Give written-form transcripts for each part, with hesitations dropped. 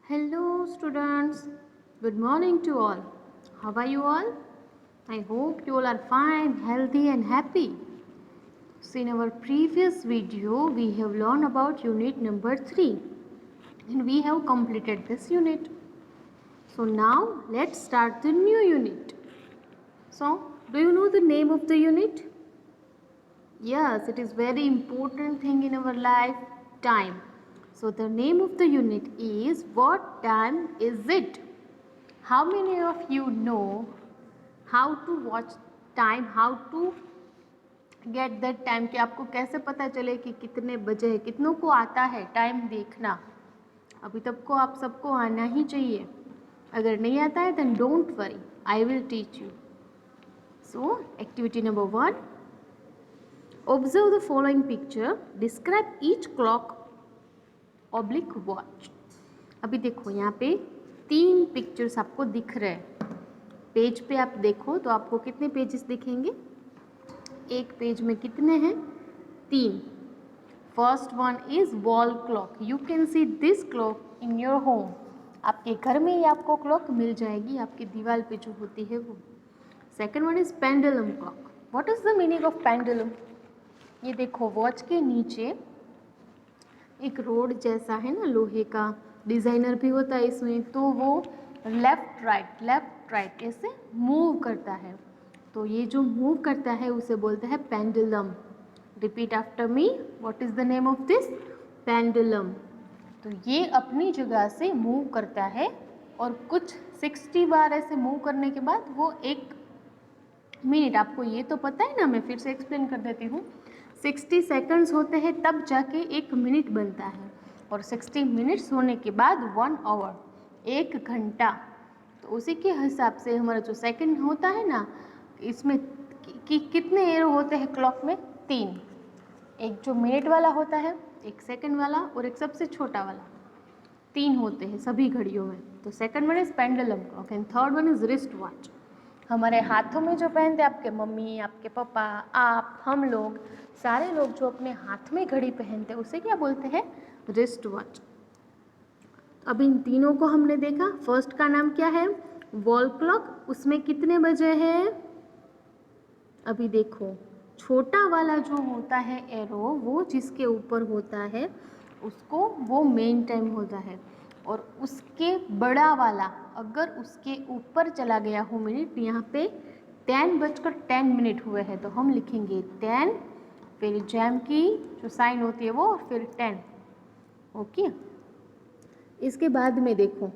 Hello, students. Good morning to all. How are you all? I hope you all are fine, healthy, and happy. So, in our previous video, we have learned about unit number 3 and we have completed this unit. So, now let's start the new unit. So, do you know the name of the unit? Yes, it is very important thing in our life, time. So the name of the unit is what time is it? How many of you know how to watch time, how to get that time कि आपको कैसे पता चले कि कितने बजे है, कितनों को आता है टाइम देखना? अभी तक को आप सबको आना ही चाहिए. अगर नहीं आता है then don't worry, I will teach you. So activity number 1. Observe the following picture. Describe each clock oblique watch. अभी देखो यहाँ पे 3 पिक्चर्स आपको दिख रहे हैं. पेज पे आप देखो तो आपको कितने पेजेस दिखेंगे? एक पेज में कितने हैं? 3. First one is wall clock. You can see this clock in your home. आपके घर में ही आपको क्लॉक मिल जाएगी, आपकी दीवार पे जो होती है वो. Second one is pendulum clock. What is the meaning of pendulum? ये देखो वॉच के नीचे एक रोड जैसा है ना, लोहे का डिज़ाइनर भी होता है इसमें, तो वो लेफ़्ट राइट ऐसे मूव करता है. तो ये जो मूव करता है उसे बोलते हैं pendulum. Repeat after me. What is the name of this? Pendulum. तो ये अपनी जगह से मूव करता है और कुछ 60 बार ऐसे मूव करने के बाद वो 1 मिनट, आपको ये तो पता है ना, मैं फिर से एक्सप्लेन कर देती हूँ. 60 सेकंड्स होते हैं तब जाके 1 मिनट बनता है, और 60 मिनट्स होने के बाद 1 आवर, 1 घंटा. तो उसी के हिसाब से हमारा जो सेकंड होता है ना, इसमें कितने एरो होते हैं क्लॉक में? 3. एक जो मिनट वाला होता है, एक सेकंड वाला और एक सबसे छोटा वाला. 3 होते हैं सभी घड़ियों में. तो second one is pendulum clock and third one is wrist watch. हमारे हाथों में जो पहनते हैं, आपके मम्मी, आपके पापा, आप, हम लोग, सारे लोग जो अपने हाथ में घड़ी पहनते हैं उसे क्या बोलते हैं? Wrist watch. अब इन तीनों को हमने देखा. फर्स्ट का नाम क्या है? Wall clock. उसमें कितने बजे हैं? अभी देखो, छोटा वाला जो होता है एरो, वो जिसके ऊपर होता है उसको वो मेन टाइम होता है, और उसके बड़ा वाला अगर उसके ऊपर चला गया हो मिनट, यहाँ पे 10:10 हुए हैं तो हम लिखेंगे 10, फिर जैम की जो साइन होती है वो, और फिर 10. ओके. इसके बाद में देखो,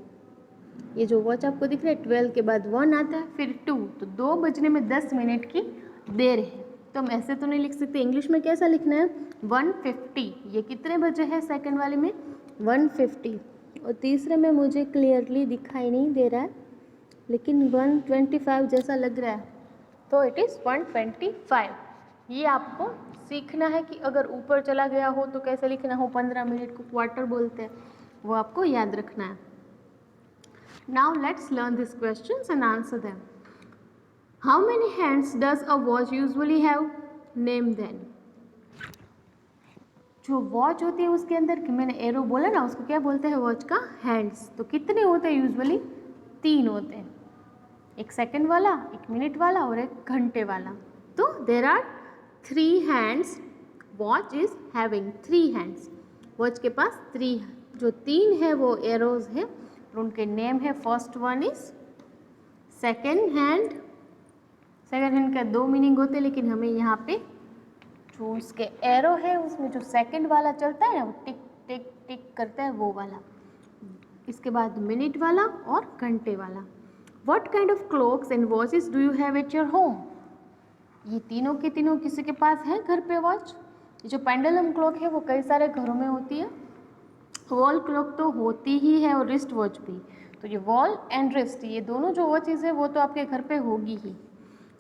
ये जो वॉच आपको दिख रहा है, 12 के बाद 1 आता है, फिर 2, तो 2 बजने में 10 मिनट की देर है. तो हम ऐसे तो नहीं लिख सकते. इंग्लिश में कैसा लिखना है? 1:50. ये कितने बजे है सेकंड वाले में? 1:50. और तीसरे में मुझे क्लियरली दिखाई नहीं दे रहा है, लेकिन 1:25 जैसा लग रहा है, तो इट इज़ 1:25. ये आपको सीखना है कि अगर ऊपर चला गया हो तो कैसे लिखना हो. 15 मिनट को क्वार्टर बोलते हैं, वो आपको याद रखना है. Now let's learn this questions and answer them. How many hands does a watch usually have? Name them. जो वॉच होती है उसके अंदर, कि मैंने एरो बोला ना, उसको क्या बोलते हैं? वॉच का हैंड्स. तो कितने होते हैं यूजुअली? 3 होते हैं. एक सेकंड वाला, एक मिनट वाला और एक घंटे वाला. तो there are 3 hands. Watch is having 3 hands. Watch के पास 3, जो 3 है वो एरोज है और उनके नेम है. First one is second hand. Second hand का 2 मीनिंग होते हैं, लेकिन हमें यहाँ पे जो उसके एरो है उसमें जो सेकंड वाला चलता है ना, वो टिक टिक टिक करता है, वो वाला. इसके बाद मिनट वाला और घंटे वाला. What kind of clocks and watches do you have at your home? ये तीनों के तीनों किसी के पास है घर पे वॉच. ये जो पेंडुलम क्लॉक है वो कई सारे घरों में होती है. वॉल क्लॉक तो होती ही है, और रिस्ट वॉच भी. तो ये वॉल एंड रिस्ट, ये दोनों जो वॉचेस है वो तो आपके घर पे होगी ही.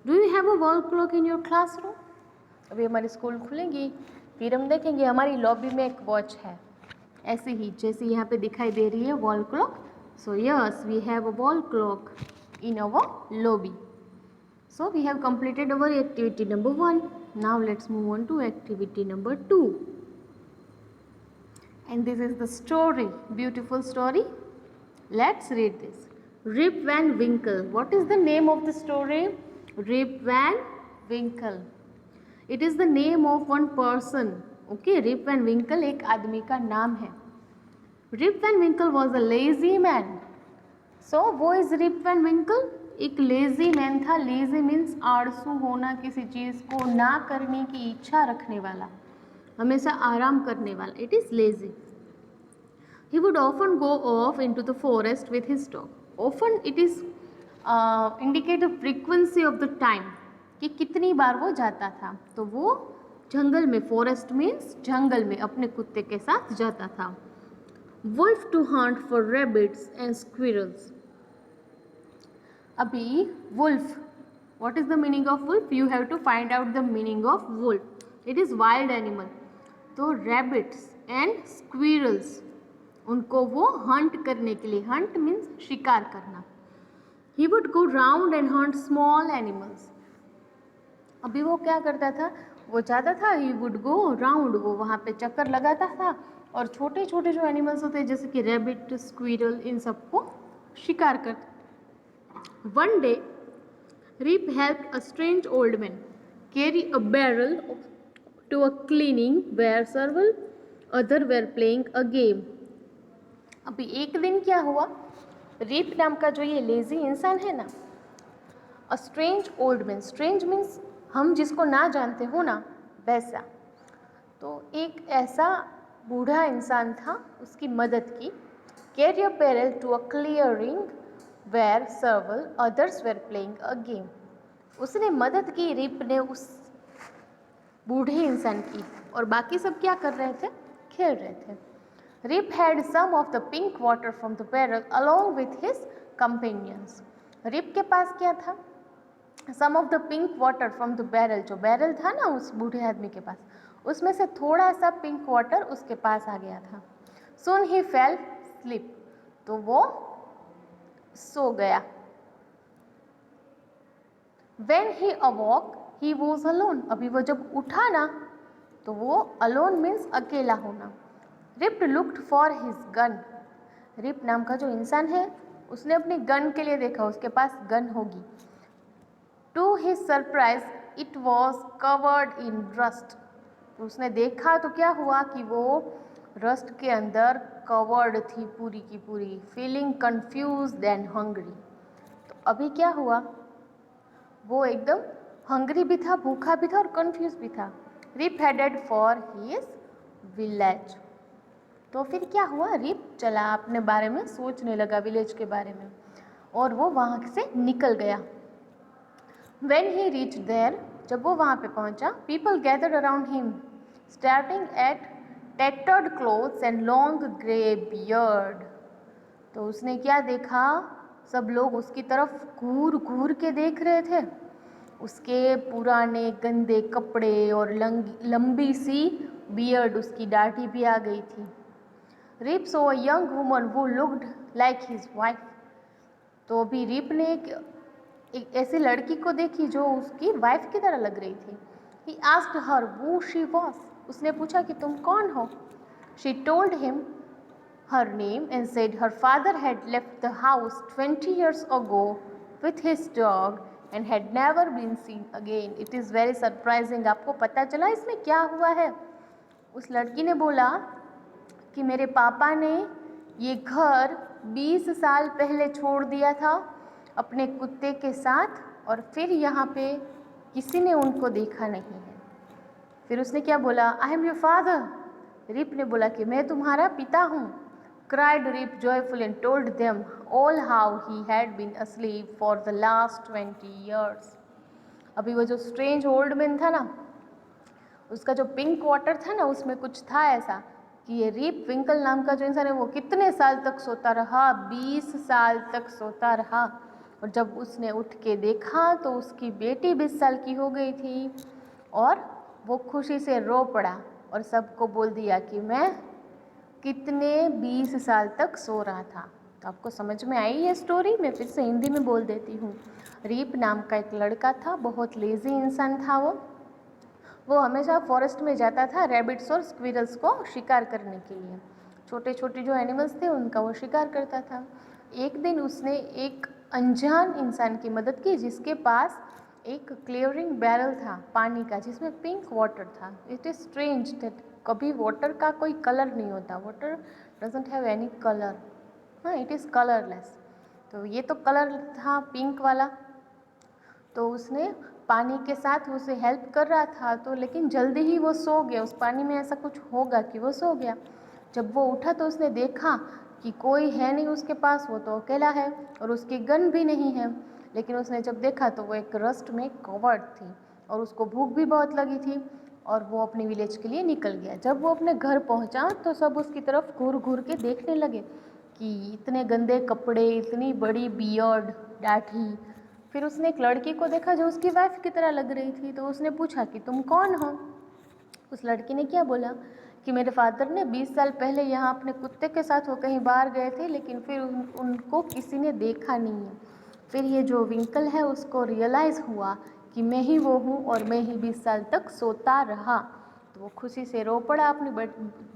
Do you have a wall clock in your classroom? अभी हमारी स्कूल खुलेंगी, फिर हम देखेंगे हमारी लॉबी में एक वॉच है, ऐसे ही जैसे यहाँ पे दिखाई दे रही है wall clock. So yes, we have a wall clock in our lobby. So we have completed our activity number 1. Now let's move on to activity number 2. And this is the story, beautiful story. Let's read this. Rip Van Winkle. What is the name of the story? Rip Van Winkle. It is the name of one person. Okay, Rip Van Winkle एक आदमी का नाम है. Rip Van Winkle was a lazy man. So, वो is Rip Van Winkle? एक lazy man था. Lazy means आलसू होना, किसी चीज़ को ना करने की इच्छा रखने वाला, हमेशा आराम करने वाला. It is lazy. He would often go off into the forest with his dog. Often it is indicate the frequency of the time, कि कितनी बार वो जाता था. तो वो जंगल में, फॉरेस्ट मीन्स जंगल में, अपने कुत्ते के साथ जाता था. Wolf to hunt for rabbits and squirrels. अभी wolf, what is the meaning of wolf? You have to find out the meaning of wolf. It is wild animal. तो rabbits and squirrels, उनको वो हंट करने के लिए, Hunt means शिकार करना. He would go round and hunt small animals. अभी वो क्या करता था? वो जाता था, he would go round, वो वहाँ पे चक्कर लगाता था और छोटे छोटे जो एनिमल्स होते हैं जैसे कि रैबिट, स्क्विरल, इन सबको शिकार करता. One day, Rip helped a strange old man carry a barrel to a cleaning where several others were playing a game. अभी एक दिन क्या हुआ? रिप नाम का जो ये लेजी इंसान है ना, a strange old man, strange means हम जिसको ना जानते हो ना, वैसा. तो एक ऐसा बूढ़ा इंसान था, उसकी मदद की. Carry a barrel to a clearing where several others were playing a game. उसने मदद की रिप ने उस बूढ़े इंसान की, और बाकी सब क्या कर रहे थे? खेल रहे थे. Rip had some of the pink water from the barrel along with his companions. Rip के पास क्या था? Some of the pink water from the barrel. जो बैरल था ना उस बूढ़े आदमी के पास, उसमें से थोड़ा सा पिंक वाटर उसके पास आ गया था. Soon he fell asleep. तो वो सो गया. When he awoke, he was alone. अभी वो जब उठा ना, तो वो alone means अकेला होना. Rip looked for his gun. Rip नाम का जो इंसान है, उसने अपनी गन के लिए देखा, उसके पास गन होगी. To his surprise it was covered in rust. तो उसने देखा तो क्या हुआ कि वो रस्ट के अंदर कवर्ड थी पूरी की पूरी. Feeling confused and hungry. तो अभी क्या हुआ? वो एकदम हंग्री भी था, भूखा भी था और कन्फ्यूज भी था. Rip headed for his village. तो फिर क्या हुआ? रिप चला, अपने बारे में सोचने लगा, विलेज के बारे में, और वो वहाँ से निकल गया. When he reached there, जब वो वहाँ पे पहुँचा, people gathered around him, staring at tattered clothes and long grey beard. तो उसने क्या देखा? सब लोग उसकी तरफ घूर घूर के देख रहे थे. उसके पुराने गंदे कपड़े और लंबी सी बियर्ड, उसकी दाढ़ी भी आ गई थी. Rip saw a young woman who looked like his wife. तो अभी रिप ने एक ऐसी लड़की को देखी जो उसकी वाइफ की तरह लग रही थी. He asked her who she was. उसने पूछा कि तुम कौन हो. She told him her name and said her father had left the house 20 years ago with his dog and had never been seen again. It is very surprising. आपको पता चला इसमें क्या हुआ है? उस लड़की ने बोला कि मेरे पापा ने ये घर 20 साल पहले छोड़ दिया था अपने कुत्ते के साथ, और फिर यहाँ पे किसी ने उनको देखा नहीं है. फिर उसने क्या बोला? I am your father. Rip ने बोला कि मैं तुम्हारा पिता हूँ. Cried Rip joyful and told them all how he had been asleep for the last 20 years. अभी वो जो स्ट्रेंज ओल्ड मैन था ना, उसका जो पिंक वाटर था ना, उसमें कुछ था ऐसा कि ये रिप विंकल नाम का जो इंसान है वो कितने साल तक सोता रहा? 20 साल तक सोता रहा. और जब उसने उठ के देखा तो उसकी बेटी 20 साल की हो गई थी, और वो खुशी से रो पड़ा और सबको बोल दिया कि मैं कितने 20 साल तक सो रहा था. तो आपको समझ में आई ये स्टोरी? मैं फिर से हिंदी में बोल देती हूँ. रिप नाम का एक लड़का था, बहुत लेजी इंसान था. वो हमेशा फॉरेस्ट में जाता था रैबिट्स और स्क्विरल्स को शिकार करने के लिए. छोटे छोटे जो एनिमल्स थे उनका वो शिकार करता था. एक दिन उसने एक अनजान इंसान की मदद की जिसके पास एक क्लियरिंग बैरल था पानी का जिसमें पिंक वाटर था। इट इज़ स्ट्रेंज दैट कभी वाटर का कोई कलर नहीं होता, water doesn't have any colour, हाँ इट इज़ कलरलेस। तो ये तो कलर था पिंक वाला, तो उसने पानी के साथ उसे हेल्प कर रहा था, तो लेकिन जल्दी ही वो सो गया। उस पानी में ऐसा कुछ होगा कि वो सो गया। जब वो उठा तो उसने देखा कि कोई है नहीं उसके पास, वो तो अकेला है और उसकी गन भी नहीं है। लेकिन उसने जब देखा तो वो एक रस्ट में कवर्ड थी और उसको भूख भी बहुत लगी थी और वो अपने विलेज के लिए निकल गया। जब वो अपने घर पहुंचा तो सब उसकी तरफ घूर घूर के देखने लगे कि इतने गंदे कपड़े, इतनी बड़ी बियर्ड, दाढ़ी। फिर उसने एक लड़की को देखा जो उसकी वाइफ की तरह लग रही थी, तो उसने पूछा कि तुम कौन हो। उस लड़की ने क्या बोला कि मेरे फादर ने 20 साल पहले यहाँ अपने कुत्ते के साथ वो कहीं बाहर गए थे, लेकिन फिर उनको किसी ने देखा नहीं है। फिर ये जो विंकल है उसको रियलाइज़ हुआ कि मैं ही वो हूँ और मैं ही 20 साल तक सोता रहा। तो वो खुशी से रो पड़ा अपनी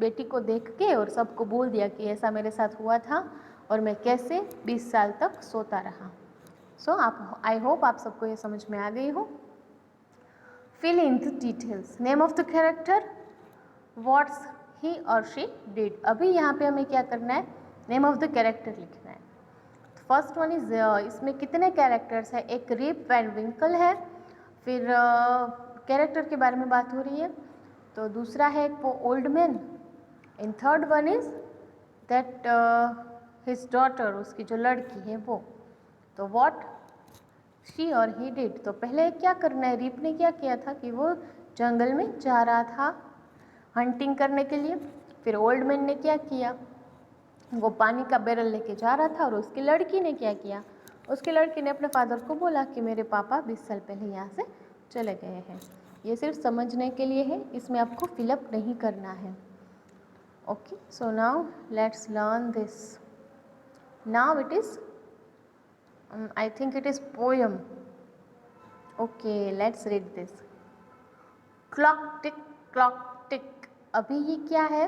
बेटी को देख के और सबको बोल दिया कि ऐसा मेरे साथ हुआ था और मैं कैसे 20 साल तक सोता रहा। सो आप, आई होप आप सबको ये समझ में आ गई हो। Fill in the details. Name of the character, what's he or she did. अभी यहाँ पे हमें क्या करना है, नेम ऑफ द कैरेक्टर लिखना है। फर्स्ट वन इज, इसमें कितने कैरेक्टर्स है, एक रिप वैन विंकल है, फिर कैरेक्टर के बारे में बात हो रही है। तो दूसरा है वो old man, in third one is that his daughter, उसकी जो लड़की है वो। तो व्हाट शी और ही डिड, तो पहले क्या करना है, रीप ने क्या किया था कि वो जंगल में जा रहा था हंटिंग करने के लिए। फिर ओल्ड मैन ने क्या किया, वो पानी का बैरल लेके जा रहा था। और उसकी लड़की ने क्या किया, उसकी लड़की ने अपने फादर को बोला कि मेरे पापा 20 साल पहले यहाँ से चले गए हैं। ये सिर्फ समझने के लिए है, इसमें आपको फिलअप नहीं करना है। Okay, so now let's learn this. Now it is I think it is poem. Okay, let's read this. Clock tick, clock tick. अभी ये क्या है,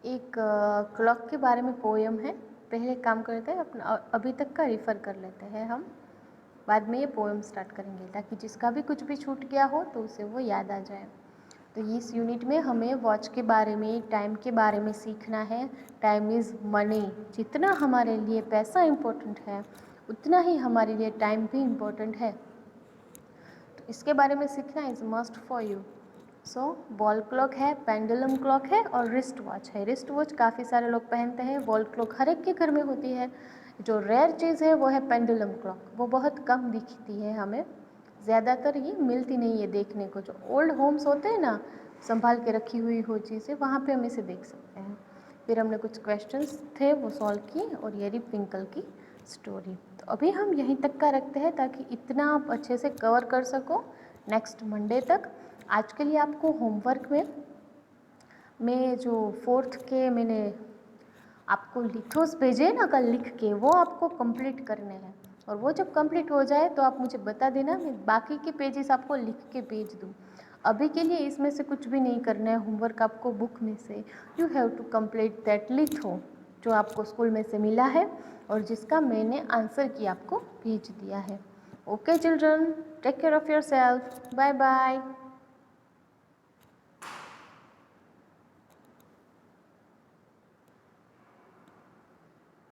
एक क्लॉक के बारे में पोएम है। पहले काम करते हैं अपना अभी तक का रिफ़र कर लेते हैं हम, बाद में ये पोएम स्टार्ट करेंगे ताकि जिसका भी कुछ भी छूट गया हो तो उसे वो याद आ जाए। तो इस यूनिट में हमें वॉच के बारे में, टाइम के बारे में सीखना है। टाइम इज़ मनी, जितना हमारे लिए पैसा इम्पोर्टेंट है उतना ही हमारे लिए टाइम भी इम्पोर्टेंट है। तो इसके बारे में सीखना is must for you. So wall clock है, पेंडुलम क्लॉक है और रिस्ट वॉच है। रिस्ट वॉच काफ़ी सारे लोग पहनते हैं, वॉल क्लॉक हर एक के घर में होती है। जो रेयर चीज़ है वो है पेंडुलम क्लॉक, वो बहुत कम दिखती है हमें, ज़्यादातर ये मिलती नहीं है देखने को। जो ओल्ड होम्स होते हैं ना, संभाल के रखी हुई हो चीज़ें, वहाँ पे हम इसे देख सकते हैं। फिर हमने कुछ क्वेश्चंस थे वो सॉल्व किए और ये रिप विंकल की स्टोरी। तो अभी हम यहीं तक का रखते हैं ताकि इतना आप अच्छे से कवर कर सको नेक्स्ट मंडे तक। आज के लिए आपको होमवर्क में मैं जो 4th के मैंने आपको लिथोस भेजे ना कल लिख के, वो आपको कंप्लीट करने हैं। और वो जब कंप्लीट हो जाए तो आप मुझे बता देना, मैं बाकी के पेजेस आपको लिख के भेज दूँ। अभी के लिए इसमें से कुछ भी नहीं करना है होमवर्क आपको बुक में से। You have to complete that litho जो आपको स्कूल में से मिला है और जिसका मैंने आंसर की आपको भेज दिया है। Okay children, take care of your self, bye bye.